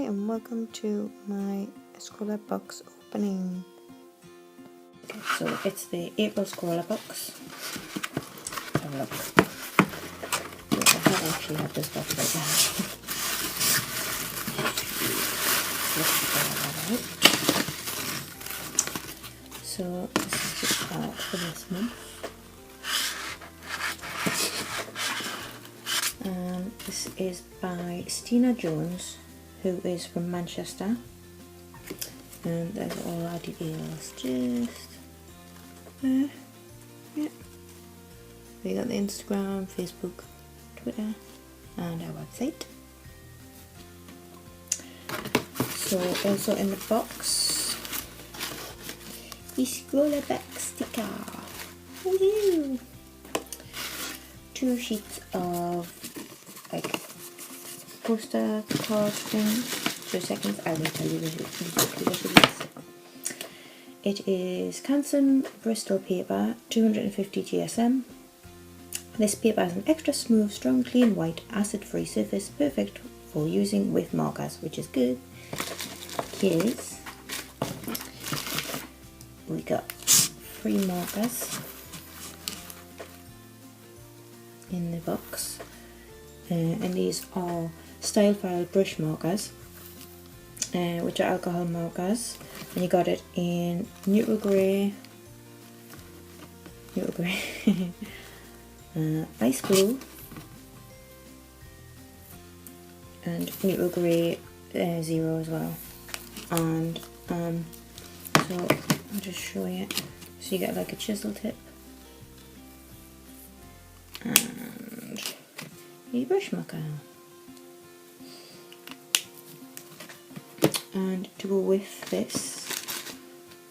and welcome to my Scrawlr box opening. So it's the April Scrawlr box. Have a look. So I have actually had this box right now. So this is the art for this month. This is by Stina Jones, who is from Manchester, and there's all our details just there. Yeah. We got the Instagram, Facebook, Twitter, and our website. So also in the box, the Scrawlr back sticker. Woohoo! 2 sheets of like poster card thing. 2 seconds, I will tell you exactly what it is. It is Canson Bristol paper, 250 GSM. This paper has an extra smooth, strong, clean white, acid-free surface, perfect for using with markers, which is good. Because we got 3 markers in the box, and these are Style File brush markers, which are alcohol markers, and you got it in neutral grey, ice blue, and neutral grey 0 as well. And so I'll just show you. So you get like a chisel tip and a brush marker. And to go with this,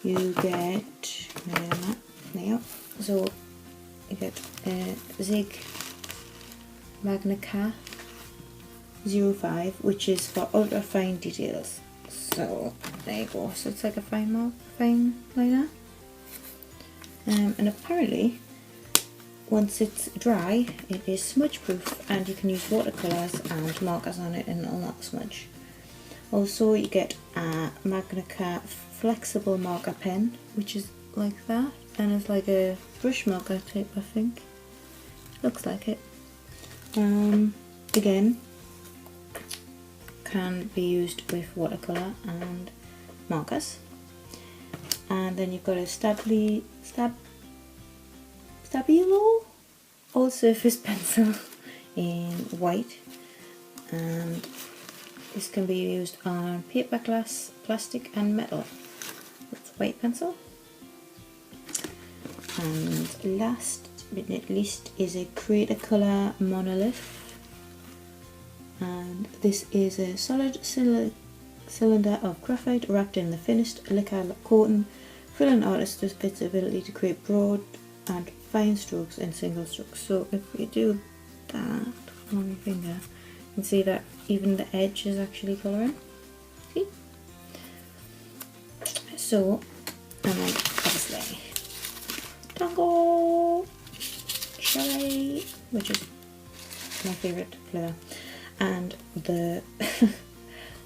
you get there. So you get a Zig Magna 05, which is for ultra fine details. So there you go. So it's like a fine liner. And apparently, once it's dry, it is smudge proof, and you can use watercolours and markers on it and it'll not smudge. Also, you get a Magna flexible marker pen, which is like that, and it's like a brush marker type, I think. Looks like it. Again, can be used with watercolour and markers. And then you've got a Stabilo all surface pencil in white, and this can be used on paper, glass, plastic and metal. That's white pencil. And last but not least is a Creator Colour monolith, and this is a solid cylinder of graphite wrapped in the finished lacquer coating, filling artists with its ability to create broad and fine strokes and single strokes. So if you do that on your finger, you can see that even the edge is actually colouring. See? So, and then obviously Tango Chalet, which is my favourite flavour, and the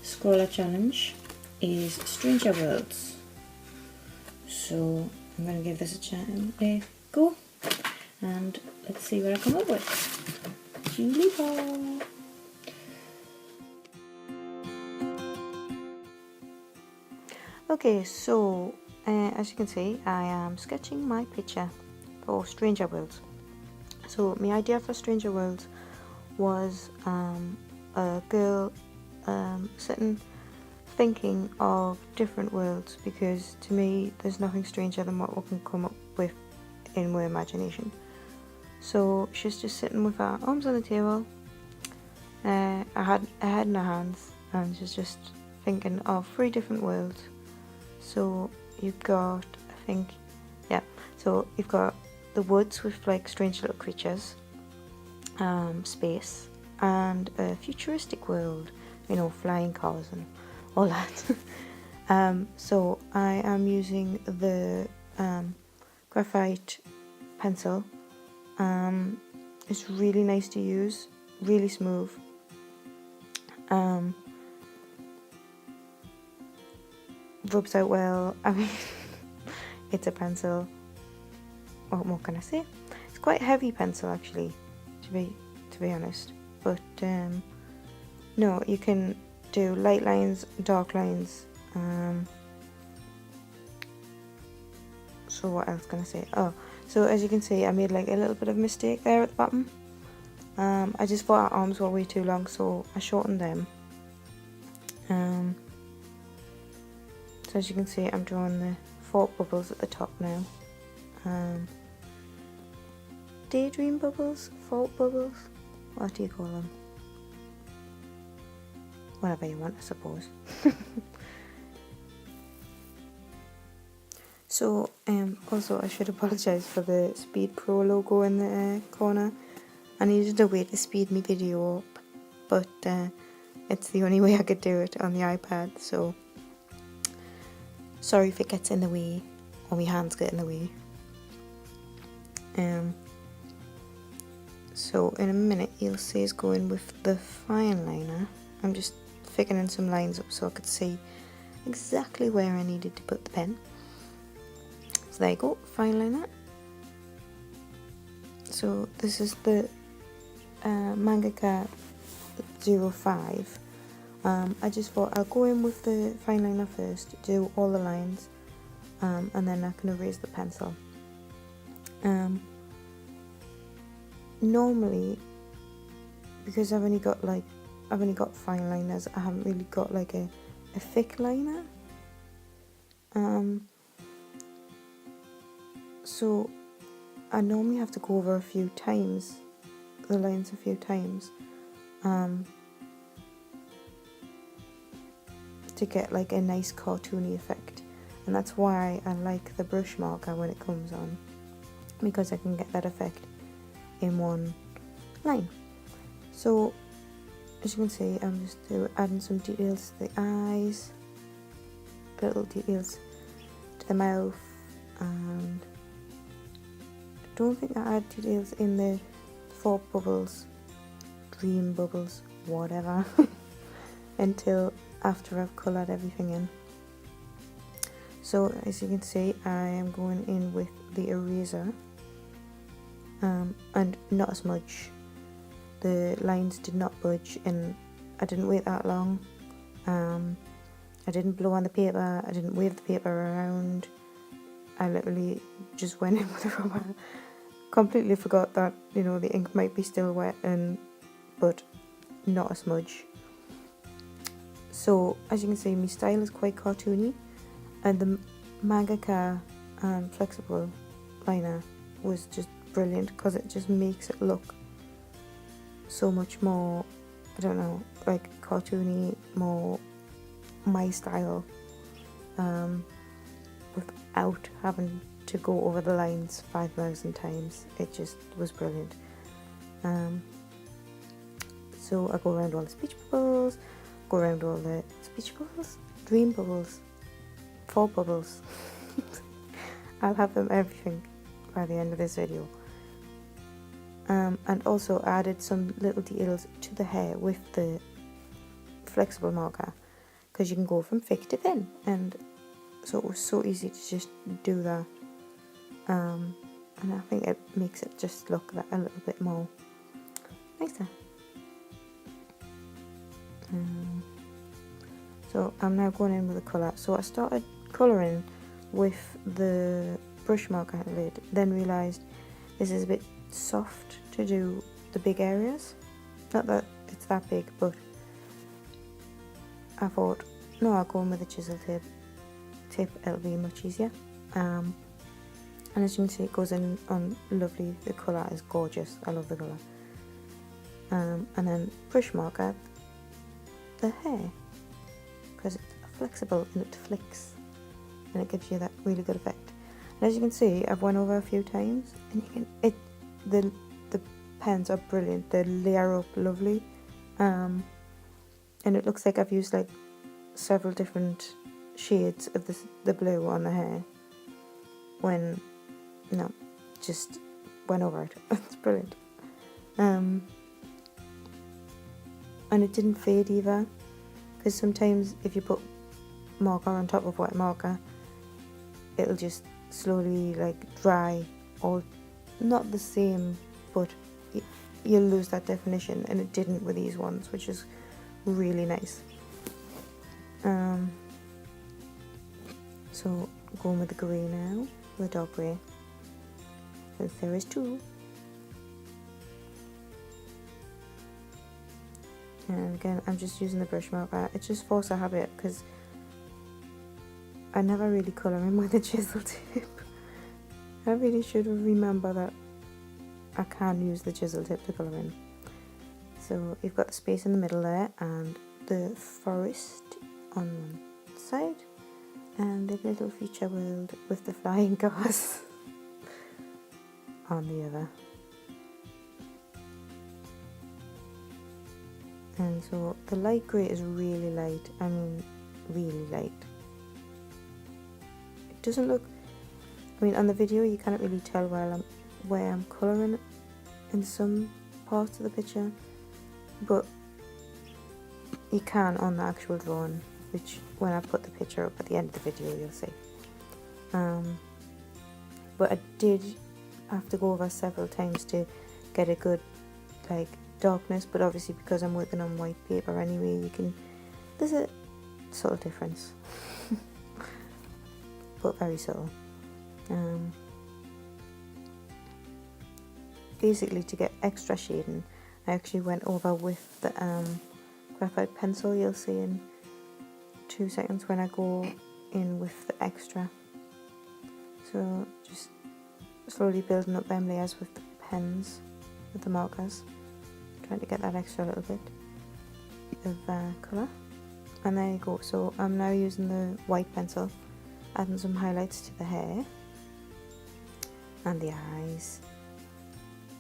Scrawlr challenge is Stranger Worlds. So I'm going to give this a go, and let's see what I come up with. Julie Ball. Okay, so as you can see, I am sketching my picture for Stranger Worlds. So my idea for Stranger Worlds was a girl sitting thinking of different worlds, because to me there's nothing stranger than what we can come up with in our imagination. So she's just sitting with her arms on the table, her head in her hands, and she's just thinking of 3 different worlds. So you've got, I think, yeah, so you've got the woods with like strange little creatures, space, and a futuristic world, you know, flying cars and all that. So I am using the graphite pencil. It's really nice to use, really smooth. rubs out well. I mean, it's a pencil. What more can I say? It's quite a heavy pencil actually, to be honest. But no, you can do light lines, dark lines. So what else can I say? Oh, so as you can see, I made like a little bit of mistake there at the bottom. I just thought our arms were way too long, so I shortened them. So as you can see, I'm drawing the thought bubbles at the top now. Daydream bubbles? Thought bubbles? What do you call them? Whatever you want, I suppose. So, also I should apologise for the Speed Pro logo in the corner. I needed a way to speed my video up, but it's the only way I could do it on the iPad, so sorry if it gets in the way, or my hands get in the way. So in a minute you'll see us going with the fine liner. I'm just figuring some lines up so I could see exactly where I needed to put the pen. So there you go, fine liner. So this is the Mangaka 05. I just thought I'll go in with the fine liner first, do all the lines, and then I can erase the pencil. Normally, because I've only got fine liners, I haven't really got like a thick liner. So I normally have to go over the lines a few times, to get like a nice cartoony effect, and that's why I like the brush marker when it comes on, because I can get that effect in one line. So as you can see, I'm just adding some details to the eyes, little details to the mouth, and I don't think I add details in the thought bubbles, dream bubbles, whatever, until after I've coloured everything in. So as you can see, I am going in with the eraser, and not a smudge. The lines did not budge, and I didn't wait that long. I didn't blow on the paper, I didn't wave the paper around. I literally just went in with a rubber. Completely forgot that, you know, the ink might be still wet, but not a smudge. So as you can see, my style is quite cartoony, and the Mangaka flexible liner was just brilliant because it just makes it look so much more, I don't know, like cartoony, more my style, without having to go over the lines 5,000 times. It just was brilliant. So I go around all the speech bubbles, dream bubbles, thought bubbles. I'll have them everything by the end of this video. And also added some little details to the hair with the flexible marker, because you can go from thick to thin, and so it was so easy to just do that. And I think it makes it just look that a little bit more nicer. So I'm now going in with the colour. So I started colouring with the brush marker lid, then realised this is a bit soft to do the big areas. Not that it's that big, but I thought, no, I'll go in with a chisel tip, it'll be much easier. And as you can see, it goes in on lovely. The colour is gorgeous, I love the colour. And then brush marker the hair, because it's flexible and it flicks, and it gives you that really good effect. And as you can see, I've went over a few times, and the pens are brilliant. They layer up lovely, and it looks like I've used like several different shades of the blue on the hair, when no, just went over it. It's brilliant. And it didn't fade either, because sometimes if you put marker on top of white marker, it'll just slowly like dry, or not the same, but you'll lose that definition, and it didn't with these ones, which is really nice. So going with the grey now, the dark grey, since there is two. And again, I'm just using the brush marker. It's just force of habit, because I never really colour in with a chisel tip. I really should remember that I can use the chisel tip to colour in. So you've got the space in the middle there, and the forest on one side, and the little future world with the flying cars on the other. And so the light grey is really light, I mean really light. It doesn't look, I mean on the video you can't really tell where I'm colouring in some parts of the picture, but you can on the actual drawing, which when I put the picture up at the end of the video you'll see. But I did have to go over several times to get a good like darkness, but obviously because I'm working on white paper anyway, there's a subtle difference. But very subtle. Basically, to get extra shading, I actually went over with the graphite pencil. You'll see in 2 seconds when I go in with the extra. So just slowly building up them layers with the pens, with the markers, trying to get that extra little bit of colour. And there you go. So I'm now using the white pencil, adding some highlights to the hair and the eyes.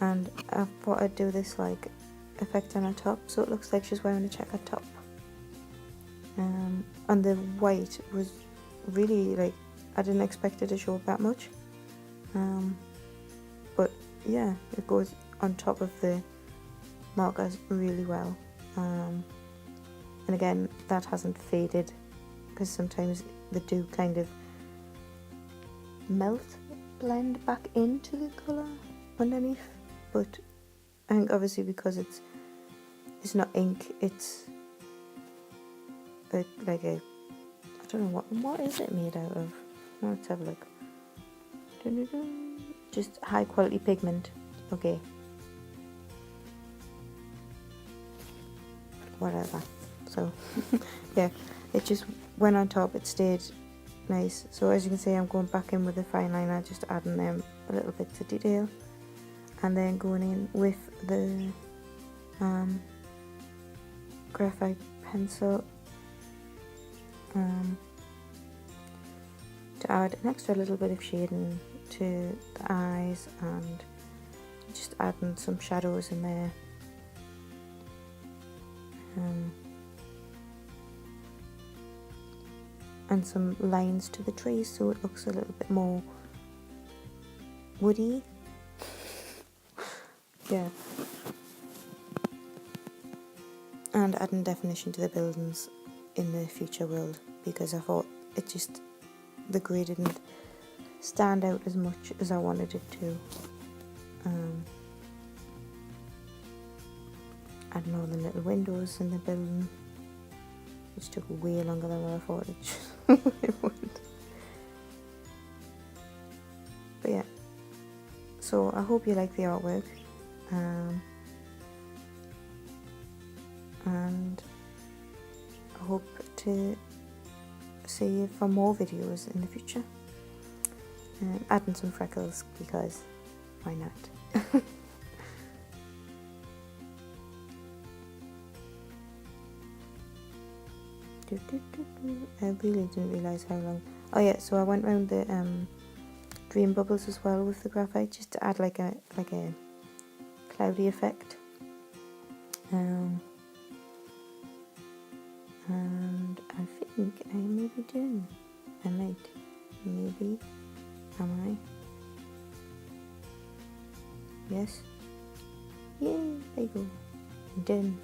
And I thought I'd do this like effect on her top, so it looks like she's wearing a checkered top. And the white was really like, I didn't expect it to show up that much. But yeah, it goes on top of the markers really well. And again, that hasn't faded, because sometimes they do kind of blend back into the colour underneath. But I think obviously because it's not ink, it's like a, I don't know what is it made out of. Let's have a look. Just high quality pigment. Okay. Whatever. So yeah, it just went on top, it stayed nice. So as you can see, I'm going back in with the fine liner, just adding them a little bit of detail, and then going in with the graphite pencil to add an extra little bit of shading to the eyes, and just adding some shadows in there. And some lines to the trees, so it looks a little bit more woody. Yeah. And adding definition to the buildings in the future world, because I thought the grey didn't stand out as much as I wanted it to. Adding all the little windows in the building, which took way longer than what I thought it would. But yeah, so I hope you like the artwork, and I hope to see you for more videos in the future. Adding some freckles, because why not? I really didn't realise how long. Oh yeah, so I went round the dream bubbles as well with the graphite, just to add like a cloudy effect. And I think I may be done. I might. Maybe. Am I? Yes. Yay, there you go. I'm done.